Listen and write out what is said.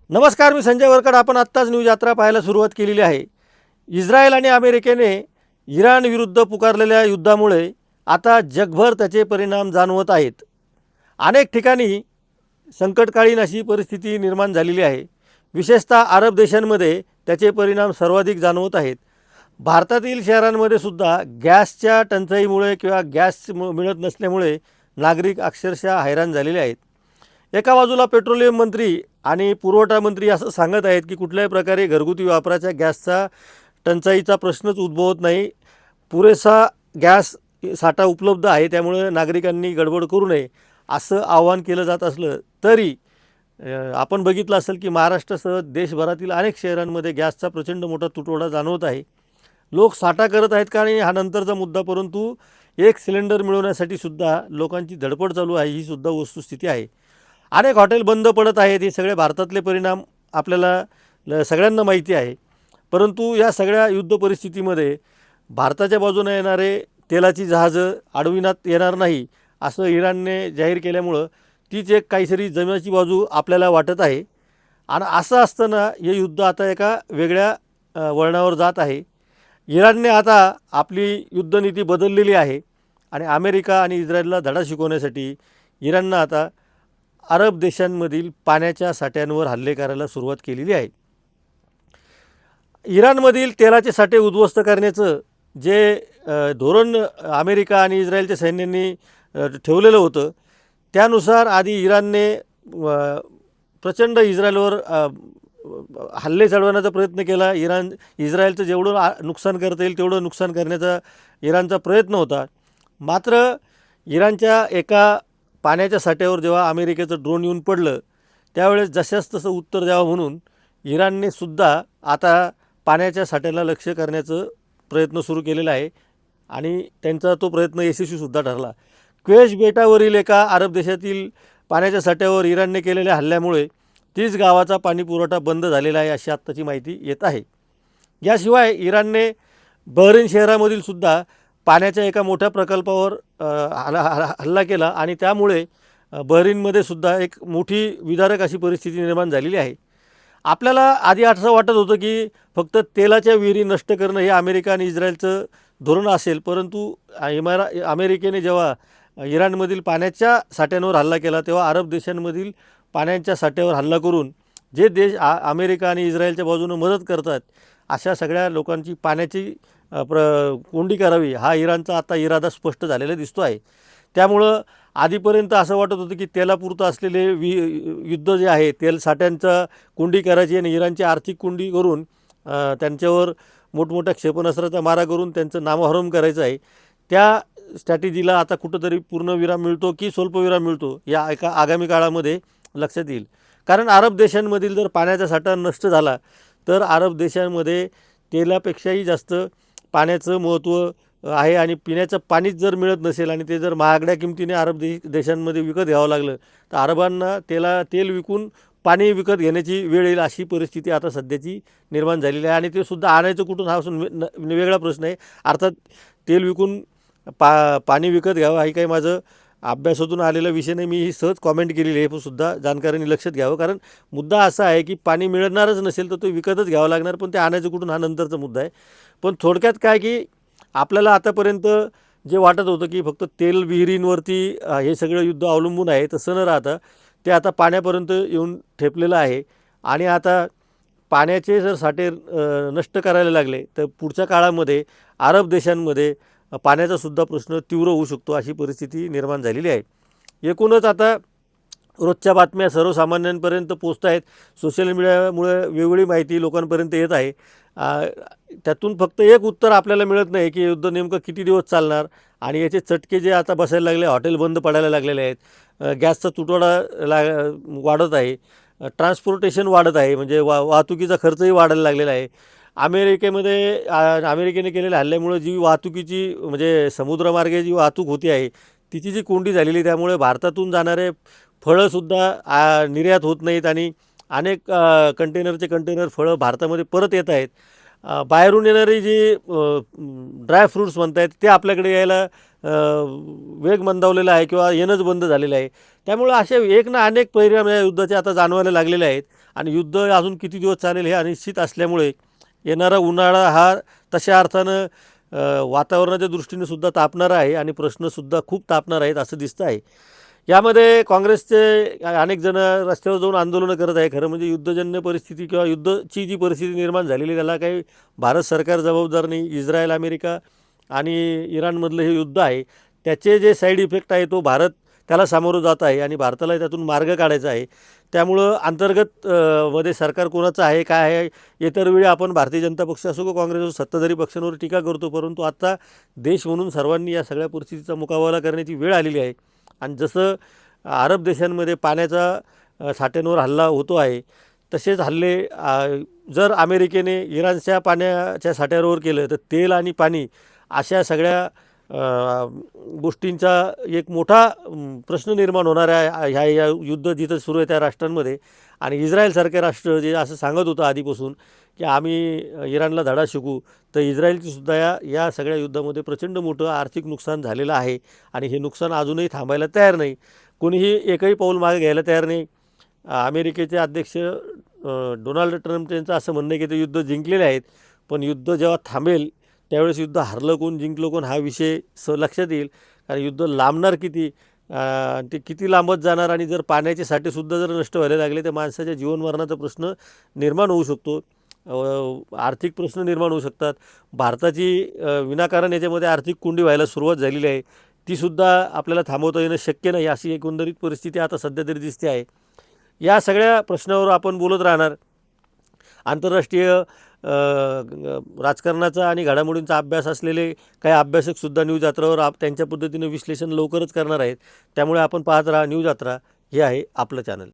नमस्कार, मी संजय वरकड. आपण आत्ताच न्यूज यात्रा पाहायला सुरुवात केलेली आहे. इस्रायल आणि अमेरिकेने इराण विरुद्ध पुकारलेल्या युद्धामुळे आता जगभर त्याचे परिणाम जाणवत आहेत. अनेक ठिकाणी संकटकालीन अशी परिस्थिती निर्माण झालेली आहे. विशेषतः अरब देशांमध्ये त्याचे परिणाम सर्वाधिक जाणवत आहेत. भारतातील शहरांमध्ये सुद्धा गॅसच्या टंचाईमुळे किंवा गॅस मिळत नसल्यामुळे नागरिक अक्षरशः हैराण झालेले आहेत. एका बाजूला पेट्रोलियम मंत्री आणि पुरवठा मंत्री असं सांगत आहेत की कुठल्याही प्रकारे घरगुती वापराच्या गॅसचा टंचाईचा प्रश्नच उद्भवत नाही, पुरेसा गॅस साठा उपलब्ध आहे, त्यामुळे नागरिकांनी गडबड करू नये असं आवाहन केलं जात असलं तरी आपण बघितलं असेल की महाराष्ट्रासह देशभरातील अनेक शहरांमध्ये गॅसचा प्रचंड मोठा तुटवडा जाणवत आहे. लोक साठा करत आहेत का नाही हा नंतरचा मुद्दा, परंतु एक सिलेंडर मिळवण्यासाठी सुद्धा लोकांची धडपड चालू आहे, ही सुद्धा वस्तुस्थिती आहे. अनेक हॉटेल बंद पडत आहेत. हे सगळे भारतातले परिणाम आपल्याला सगळ्यांना माहिती आहे. परंतु या सगळ्या युद्ध परिस्थितीमध्ये भारताच्या बाजूने येणारे तेलाची जहाजं अडविण्यात येणार नाही असं इराणने जाहीर केल्यामुळं तीच एक काहीतरी जमेची बाजू आपल्याला वाटत आहे. आणि असं असताना हे युद्ध आता एका वेगळ्या वळणावर जात आहे. इराणने आता आपली युद्धनीती बदललेली आहे आणि अमेरिका आणि इस्रायलला धडा शिकवण्यासाठी इराणनं आता अरब देशांमधील पाण्याच्या साठ्यांवर हल्ले करायला सुरुवात केलेली आहे. इराणमधील तेलाचे साठे उद्ध्वस्त करण्याचं जे धोरण अमेरिका आणि इस्रायलच्या सैन्यांनी ठेवलेलं होतं, त्यानुसार आधी इराणने प्रचंड इस्रायलवर हल्ले चढवण्याचा प्रयत्न केला. इस्रायलचं जेवढं नुकसान करता येईल तेवढं नुकसान करण्याचा इराणचा प्रयत्न होता. मात्र इराणच्या एका पाण्याच्या साठ्यावर जेव्हा अमेरिकेचं ड्रोन येऊन पडलं त्यावेळेस जशास तसं उत्तर द्यावं म्हणून इराणने सुद्धा आता पाण्याच्या साठ्याला लक्ष करण्याचं प्रयत्न सुरू केलेला आहे आणि त्यांचा तो प्रयत्न यशस्वीसुद्धा ठरला. क्वेश बेटावरील एका अरब देशातील पाण्याच्या साठ्यावर इराणने केलेल्या हल्ल्यामुळे 30 गावाचा पाणीपुरवठा बंद झालेला आहे अशी आत्ताची माहिती येत आहे. याशिवाय इराणने बहरीन शहरामधील सुद्धा पाण्याच्या एका मोठ्या प्रकल्पावर हल्ला केला आणि त्यामुळे बहरीनमध्ये सुद्धा एक मोठी विदारक अशी परिस्थिती निर्माण झालेली आहे. आपल्याला आधी असं वाटत होतं की फक्त तेलाच्या विहिरी नष्ट करणं हे अमेरिका आणि इस्रायलचं धोरण असेल, परंतु अमेरिकेने जेव्हा इराणमधील पाण्याच्या साठ्यांवर हल्ला केला तेव्हा अरब देशांमधील पाण्याच्या साठ्यावर हल्ला करून जे देश अमेरिका आणि इस्रायलच्या बाजूनं मदत करतात अशा सगळ्या लोकांची पाण्याची कोंडी करावी हा इराणचा आता इरादा स्पष्ट झालेला दिसतो आहे. त्यामुळं आधीपर्यंत असं वाटत होतं की तेलापुरतं असलेले युद्ध जे आहे, तेल साठ्यांचा कोंडी करायची आणि इराणची आर्थिक कोंडी करून त्यांच्यावर मोठमोठ्या क्षेपणास्त्राचा मारा करून त्यांचं नामोहरम करायचं आहे. त्या स्ट्रॅटेजीला आता कुठंतरी पूर्णविराम मिळतो की स्वल्पविराम मिळतो या एका आगामी काळामध्ये लक्षात येईल. कारण अरब देशांमधील जर पाण्याचा साठा नष्ट झाला तर अरब देशांमध्ये तेलापेक्षाही जास्त पाण्याचं महत्त्व आहे आणि पिण्याचं पाणीच जर मिळत नसेल आणि ते जर महागड्या किमतीने अरब देशांमध्ये विकत घ्यावं लागलं तर अरबांना तेल विकून पाणी विकत घेण्याची वेळ येईल अशी परिस्थिती आता सध्याची निर्माण झालेली आहे. आणि ते सुद्धा आणायचं कुठून हा वेगळा प्रश्न आहे. अर्थात तेल विकून पाणी विकत घ्यावं हा काही माझं अभ्यासातून आलेला विषय नाही, मी ही सहज कॉमेंट केलेली आहे, पण सुद्धा जाणकारांनी लक्षात घ्यावं. कारण मुद्दा असा आहे की पाणी मिळणारच नसेल तर तो विकतच घ्यावा लागणार, पण ते आणायचं कुठून हा नंतरचा मुद्दा आहे. पण थोडक्यात काय की आपल्याला आतापर्यंत जे वाटत होतं की फक्त तेल विहिरींवरती हे सगळं युद्ध अवलंबून आहे तसं न राहता ते आता पाण्यापर्यंत येऊन ठेपलेलं आहे. आणि आता पाण्याचे जर साठे नष्ट करायला लागले तर पुढच्या काळामध्ये अरब देशांमध्ये पाण्याचा सुद्धा प्रश्न तीव्र होऊ शकतो अशी परिस्थिती निर्माण झालेली आहे. एकूणच आता रोजच्या बातम्या सर्वसामान्यांपर्यंत पोचत आहेत. सोशल मीडियामुळे वेगवेगळी माहिती लोकांपर्यंत येत आहे. त्यातून फक्त एक उत्तर आपल्याला मिळत नाही की युद्ध नेमकं किती दिवस चालणार आणि याचे चटके जे आता बसायला लागले, हॉटेल बंद पडायला लागलेले आहेत, गॅसचा तुटवडा वाढत आहे, ट्रान्सपोर्टेशन वाढत आहे, म्हणजे वाहतुकीचा खर्चही वाढायला लागलेला आहे. अमेरिकेने केलेल्या हल्ल्यामुळे जी वाहतुकीची म्हणजे समुद्रमार्गे जी वाहतूक होती आहे तिची जी कोंडी झालेली, त्यामुळे भारतातून जाणारे फळंसुद्धा निर्यात होत नाहीत आणि अनेक कंटेनर फळं भारतामध्ये परत येत आहेत. बाहेरून येणारी जी ड्राय फ्रूट्स म्हणत आहेत ते आपल्याकडे यायला वेग मंदावलेला आहे किंवा येणंच बंद झालेलं आहे. त्यामुळे असे एक ना अनेक परिणाम या युद्धाचे आता जाणवायला लागलेले आहेत आणि युद्ध अजून किती दिवस चालेल हे अनिश्चित असल्यामुळे येणारा उन्हाळा हा तशा अर्थानं वातावरणाच्या दृष्टीने सुद्धा तापणारा आहे आणि प्रश्नसुद्धा खूप तापणार आहेत असं दिसतं आहे. यामध्ये काँग्रेसचे अनेक जण रस्त्यावर जाऊन आंदोलनं करत आहे. खरं म्हणजे युद्धजन्य परिस्थिती किंवा युद्धाची जी परिस्थिती निर्माण झालेली त्याला काही भारत सरकार जबाबदार नाही. इस्रायल, अमेरिका आणि इराणमधलं हे युद्ध आहे, त्याचे जे साईड इफेक्ट आहे तो भारत त्याला सामोरं जात आहे आणि भारताला त्यातून मार्ग काढायचा आहे. त्यामुळं अंतर्गत मध्ये सरकार कोणाचं आहे काय आहे, इतर वेळी आपण भारतीय जनता पक्ष असो किंवा काँग्रेस असो सत्ताधारी पक्षांवर टीका करतो, परंतु आता देश म्हणून सर्वांनी या सगळ्या परिस्थितीचा मुकाबला करण्याची वेळ आलेली आहे. आणि जसं अरब देशांमध्ये पाण्याचा साठ्यांवर हल्ला होतो आहे, तसेच हल्ले जर अमेरिकेने इराणच्या पाण्याच्या साठ्यावर केलं तर तेल आणि पाणी अशा सगळ्या गोष्टींचा एक मोठा प्रश्न निर्माण होणार आहे ह्या युद्ध जिथं सुरू आहे त्या राष्ट्रांमध्ये. आणि इस्रायलसारखे राष्ट्र जे असं सांगत होतं आधीपासून की आम्ही इराणला धडा शिकू, तर इस्रायलचीसुद्धा या सगळ्या युद्धामध्ये प्रचंड मोठं आर्थिक नुकसान झालेलं आहे आणि हे नुकसान अजूनही थांबायला तयार नाही. कोणीही एकही पाऊल मागे घ्यायला तयार नाही. अमेरिकेचे अध्यक्ष डोनाल्ड ट्रम्प यांचं असं म्हणणं आहे की ते युद्ध जिंकलेले आहेत, पण युद्ध जेव्हा थांबेल त्यावेळेस युद्ध हरलं कोण जिंकलं कोण हा विषय लक्षात येईल. कारण युद्ध लांबणार किती, ते किती लांबत जाणार आणि जर पाण्याचे साठेसुद्धा जर नष्ट व्हायला लागले तर माणसाच्या जीवनमरणाचा प्रश्न निर्माण होऊ शकतो. आर्थिक प्रश्न निर्माण होऊ शकतात. भारताची विनाकारण याच्यामध्ये आर्थिक कोंडी व्हायला सुरुवात झालेली आहे, तीसुद्धा आपल्याला थांबवता येणं शक्य नाही अशी एकंदरीत परिस्थिती आता सध्या तरी दिसते आहे. या सगळ्या प्रश्नावर आपण बोलत राहणार. आंतरराष्ट्रीय राजकारणाचा आणि घडामोडींचा अभ्यास असलेले काही अभ्यासकसुद्धा न्यूज यात्रावर त्यांच्या पद्धतीनं विश्लेषण लवकरच करणार आहेत. त्यामुळे आपण पाहत राहा न्यूज यात्रा, हे आहे आपलं चॅनल.